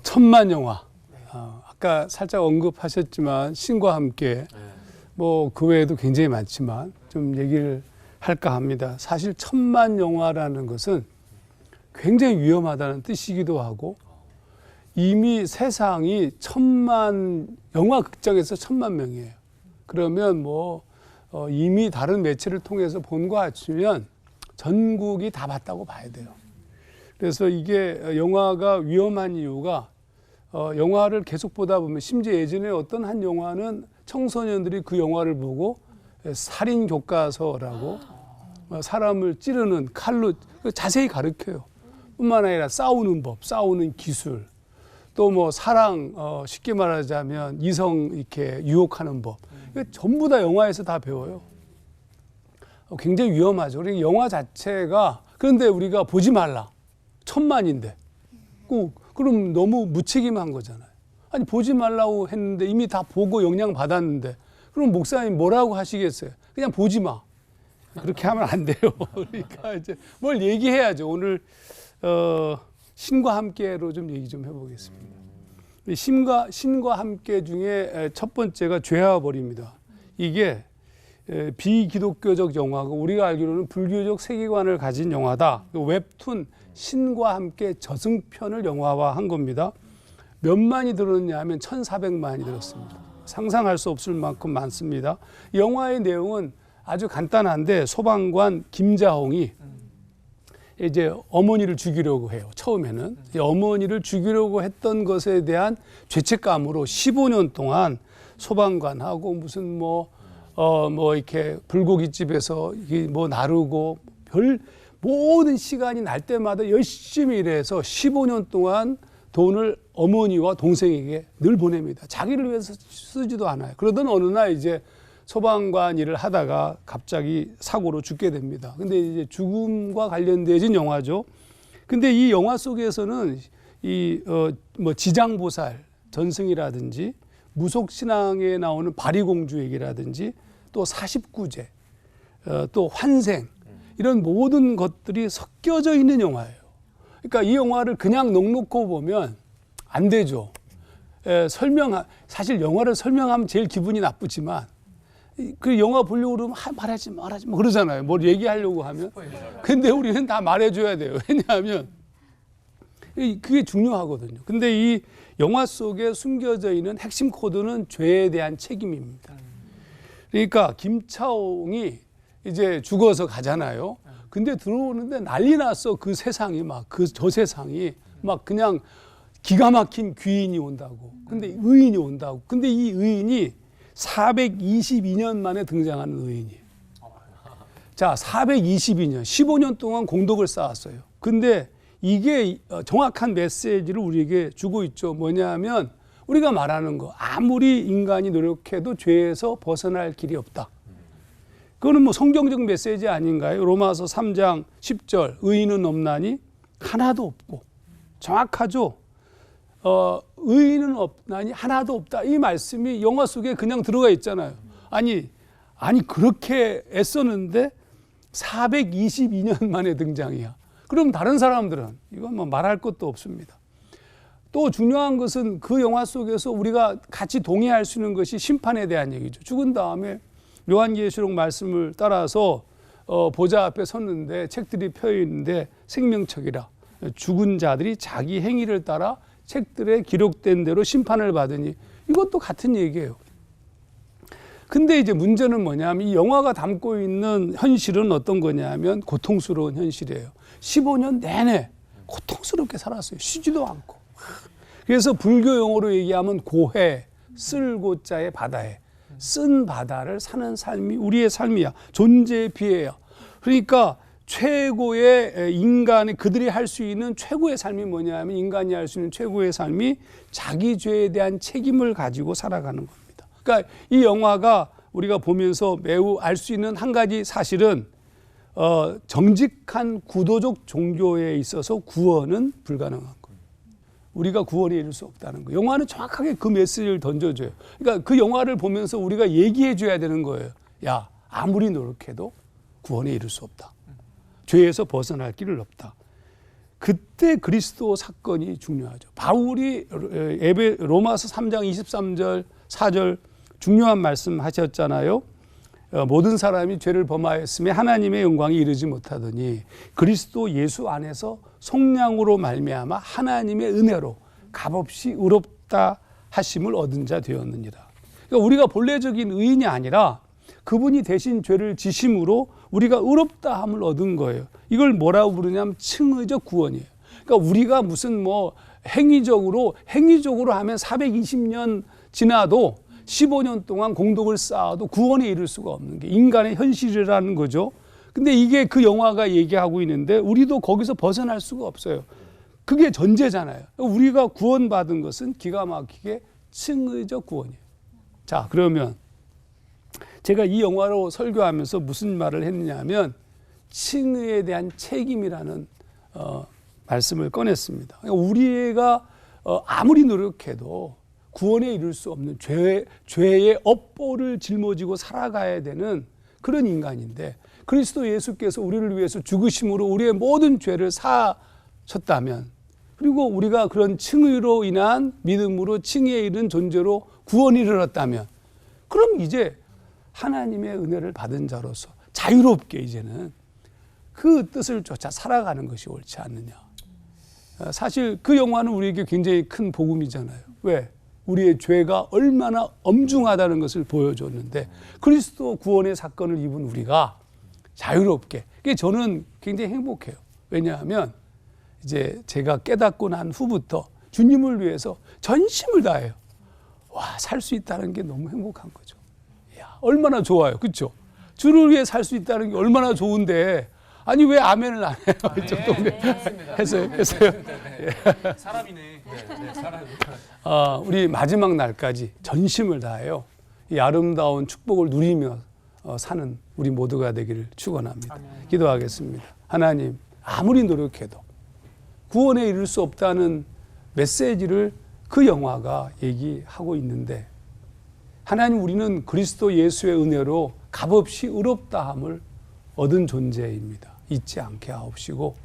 천만 영화. 아까 살짝 언급하셨지만 신과 함께 뭐 그 외에도 굉장히 많지만 좀 얘기를 할까 합니다. 사실 천만 영화라는 것은 굉장히 위험하다는 뜻이기도 하고 이미 세상이 영화 극장에서 1,000만 명이에요. 그러면 뭐 이미 다른 매체를 통해서 본 거 같으면 전국이 다 봤다고 봐야 돼요. 그래서 이게 영화가 위험한 이유가 영화를 계속 보다 보면 심지어 예전에 어떤 한 영화는 청소년들이 그 영화를 보고 살인 교과서라고 사람을 찌르는 칼로 자세히 가르쳐요. 뿐만 아니라 싸우는 법, 싸우는 기술, 또 뭐 사랑, 쉽게 말하자면 이성 이렇게 유혹하는 법, 전부 다 영화에서 다 배워요. 굉장히 위험하죠. 그리고 영화 자체가 그런데 우리가 보지 말라. 1,000만인데. 그럼 너무 무책임한 거잖아요. 아니 보지 말라고 했는데 이미 다 보고 영향 받았는데 그럼 목사님 뭐라고 하시겠어요? 그냥 보지 마. 그렇게 하면 안 돼요. 그러니까 이제 뭘 얘기해야죠. 오늘 신과 함께로 좀 얘기 좀 해보겠습니다. 신과 함께 중에 첫 번째가 죄와 벌입니다. 이게 비기독교적 영화고 우리가 알기로는 불교적 세계관을 가진 영화다. 웹툰 신과 함께 저승편을 영화화한 겁니다. 몇만이 들었냐 하면 1,400만이 들었습니다. 상상할 수 없을 만큼 많습니다. 영화의 내용은 아주 간단한데 소방관 김자홍이 이제 어머니를 죽이려고 해요. 처음에는 어머니를 죽이려고 했던 것에 대한 죄책감으로 15년 동안 소방관하고 무슨 뭐 이렇게 불고기집에서 뭐 나르고 모든 시간이 날 때마다 열심히 일해서 15년 동안 돈을 어머니와 동생에게 늘 보냅니다. 자기를 위해서 쓰지도 않아요. 그러던 어느 날 이제 소방관 일을 하다가 갑자기 사고로 죽게 됩니다. 근데 이제 죽음과 관련된 영화죠. 근데 이 영화 속에서는 뭐 지장보살 전승이라든지 무속신앙에 나오는 바리공주 얘기라든지 또 49제, 또 환생 이런 모든 것들이 섞여져 있는 영화예요. 그러니까 이 영화를 그냥 넋놓고 보면 안 되죠. 사실 영화를 설명하면 제일 기분이 나쁘지만 그 영화 보려고 그러면 말하지 뭐 그러잖아요. 뭘 얘기하려고 하면. 근데 우리는 다 말해줘야 돼요. 왜냐하면 그게 중요하거든요. 근데 이 영화 속에 숨겨져 있는 핵심 코드는 죄에 대한 책임입니다. 그러니까 김차홍이 이제 죽어서 가잖아요. 근데 들어오는데 난리 났어. 그 세상이 저 세상이 그냥 기가 막힌 귀인이 온다고. 근데 의인이 온다고. 근데 이 의인이 422년 만에 등장하는 의인이에요. 자, 422년, 15년 동안 공덕을 쌓았어요. 근데 이게 정확한 메시지를 우리에게 주고 있죠. 뭐냐면 우리가 말하는 거, 아무리 인간이 노력해도 죄에서 벗어날 길이 없다. 그거는 뭐 성경적 메시지 아닌가요? 로마서 3장 10절, 의인은 없나니 하나도 없고. 정확하죠? 의인은 없나니 하나도 없다. 이 말씀이 영화 속에 그냥 들어가 있잖아요. 아니 그렇게 애썼는데 422년 만에 등장이야. 그럼 다른 사람들은 이건 뭐 말할 것도 없습니다. 또 중요한 것은 그 영화 속에서 우리가 같이 동의할 수 있는 것이 심판에 대한 얘기죠. 죽은 다음에 요한계시록 말씀을 따라서 보좌 앞에 섰는데 책들이 펴 있는데 생명책이라 죽은 자들이 자기 행위를 따라 책들에 기록된 대로 심판을 받으니 이것도 같은 얘기예요. 근데 이제 문제는 뭐냐면 이 영화가 담고 있는 현실은 어떤 거냐면 고통스러운 현실이에요. 15년 내내 고통스럽게 살았어요. 쉬지도 않고. 그래서 불교 용어로 얘기하면 고해, 쓸고자의 바다에 쓴 바다를 사는 삶이 우리의 삶이야. 존재의 비애야. 그러니까 최고의 인간이 그들이 할 수 있는 최고의 삶이 뭐냐면 인간이 할 수 있는 최고의 삶이 자기 죄에 대한 책임을 가지고 살아가는 겁니다. 그러니까 이 영화가 우리가 보면서 매우 알 수 있는 한 가지 사실은 정직한 구도적 종교에 있어서 구원은 불가능한 거예요. 우리가 구원에 이를 수 없다는 거예요. 영화는 정확하게 그 메시지를 던져줘요. 그러니까 그 영화를 보면서 우리가 얘기해 줘야 되는 거예요. 야, 아무리 노력해도 구원에 이를 수 없다. 죄에서 벗어날 길은 없다. 그때 그리스도 사건이 중요하죠. 바울이 로마서 3장 23절 4절 중요한 말씀 하셨잖아요. 모든 사람이 죄를 범하였으며 하나님의 영광이 이르지 못하더니 그리스도 예수 안에서 속량으로 말미암아 하나님의 은혜로 값없이 의롭다 하심을 얻은 자 되었느니라. 그러니까 우리가 본래적인 의인이 아니라 그분이 대신 죄를 지심으로 우리가 의롭다 함을 얻은 거예요. 이걸 뭐라고 부르냐면 칭의적 구원이에요. 그러니까 우리가 무슨 뭐 행위적으로 하면 420년 지나도 15년 동안 공덕을 쌓아도 구원에 이를 수가 없는 게 인간의 현실이라는 거죠. 근데 이게 그 영화가 얘기하고 있는데 우리도 거기서 벗어날 수가 없어요. 그게 전제잖아요. 우리가 구원받은 것은 기가 막히게 칭의적 구원이에요. 자, 그러면 제가 이 영화로 설교하면서 무슨 말을 했느냐 하면 칭의에 대한 책임이라는 말씀을 꺼냈습니다. 우리가 아무리 노력해도 구원에 이를 수 없는 죄의 업보를 짊어지고 살아가야 되는 그런 인간인데 그리스도 예수께서 우리를 위해서 죽으심으로 우리의 모든 죄를 사셨다면 그리고 우리가 그런 칭의로 인한 믿음으로 칭의에 이른 존재로 구원이 이르렀다면 그럼 이제 하나님의 은혜를 받은 자로서 자유롭게 이제는 그 뜻을 쫓아 살아가는 것이 옳지 않느냐. 사실 그 영화는 우리에게 굉장히 큰 복음이잖아요. 왜? 우리의 죄가 얼마나 엄중하다는 것을 보여줬는데 그리스도 구원의 사건을 입은 우리가 자유롭게. 그게 저는 굉장히 행복해요. 왜냐하면 이제 제가 깨닫고 난 후부터 주님을 위해서 전심을 다해요. 와, 살 수 있다는 게 너무 행복한 거죠. 이야, 얼마나 좋아요. 그렇죠? 주를 위해 살 수 있다는 게 얼마나 좋은데 아니 왜 아멘을 안 해요? 했어요. 사람이네. 사람. 우리 마지막 날까지 전심을 다해요. 이 아름다운 축복을 누리며 사는 우리 모두가 되기를 축원합니다. 기도하겠습니다. 하나님, 아무리 노력해도 구원에 이를 수 없다는 메시지를 그 영화가 얘기하고 있는데 하나님, 우리는 그리스도 예수의 은혜로 값없이 의롭다함을 얻은 존재입니다. 잊지 않게 하옵시고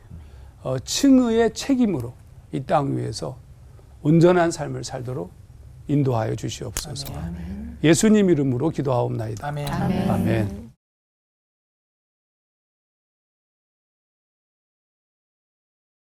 칭의의 책임으로 이 땅 위에서 온전한 삶을 살도록 인도하여 주시옵소서. 아멘. 예수님 이름으로 기도하옵나이다. 아멘. 아멘.